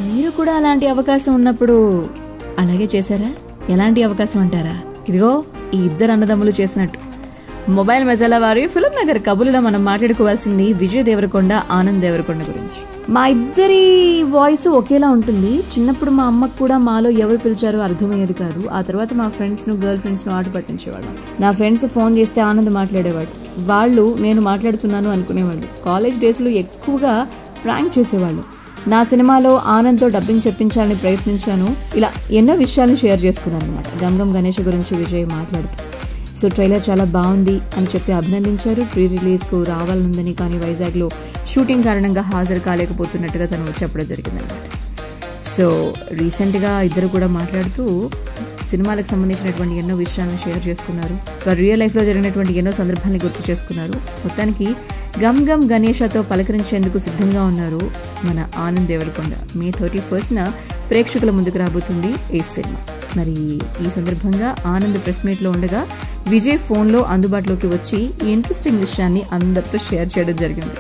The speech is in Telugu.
మీరు కూడా అలాంటి అవకాశం ఉన్నప్పుడు అలాగే చేశారా? ఎలాంటి అవకాశం అంటారా? ఇదిగో ఈ ఇద్దరు అన్నదమ్ములు చేసినట్టు. మొబైల్ మజాలా వారి ఫిలిం నగర్ కబుర్లో మనం మాట్లాడుకోవాల్సింది విజయ్ దేవరకొండ, ఆనంద్ దేవరకొండ గురించి. మా ఇద్దరి వాయిస్ ఒకేలా ఉంటుంది. చిన్నప్పుడు మా అమ్మకు కూడా మాలో ఎవరు పిలిచారో అర్థమయ్యేది కాదు. ఆ తర్వాత మా ఫ్రెండ్స్ను, గర్ల్ ఫ్రెండ్స్ను ఆట పట్టించేవాళ్ళం. నా ఫ్రెండ్స్ ఫోన్ చేస్తే ఆనంద్ మాట్లాడేవాడు, వాళ్ళు నేను మాట్లాడుతున్నాను అనుకునేవాళ్ళు. కాలేజ్ డేస్లో ఎక్కువగా ప్రాంక్ చేసేవాళ్ళు. నా సినిమాలో ఆనంద్తో డబ్బింగ్ చెప్పించాలని ప్రయత్నించాను. ఇలా ఎన్నో విషయాలను షేర్ చేసుకున్నాను అనమాట. గమ్ గమ్ గణేష్ గురించి విజయ్ మాట్లాడుతూ, సో ట్రైలర్ చాలా బాగుంది అని చెప్పి అభినందించారు. ప్రీ రిలీజ్కు రావాలనుందని, కానీ వైజాగ్లో షూటింగ్ కారణంగా హాజరు కాలేకపోతున్నట్టుగా తను చెప్పడం జరిగిందనమాట. సో రీసెంట్గా ఇద్దరు కూడా మాట్లాడుతూ సినిమాలకు సంబంధించినటువంటి ఎన్నో విషయాలను షేర్ చేసుకున్నారు. వారు రియల్ లైఫ్లో జరిగినటువంటి ఎన్నో సందర్భాలను గుర్తు చేసుకున్నారు. మొత్తానికి గమ్ గమ్ గణేషతో పలకరించేందుకు సిద్ధంగా ఉన్నారు మన ఆనంద్ దేవరకొండ. మే 31న ప్రేక్షకుల ముందుకు రాబోతుంది ఈ సినిమా. మరి ఈ సందర్భంగా ఆనంద్ ప్రెస్ మీట్లో ఉండగా విజయ్ ఫోన్లో అందుబాటులోకి వచ్చి ఈ ఇంట్రెస్టింగ్ విషయాన్ని అందరితో షేర్ చేయడం జరిగింది.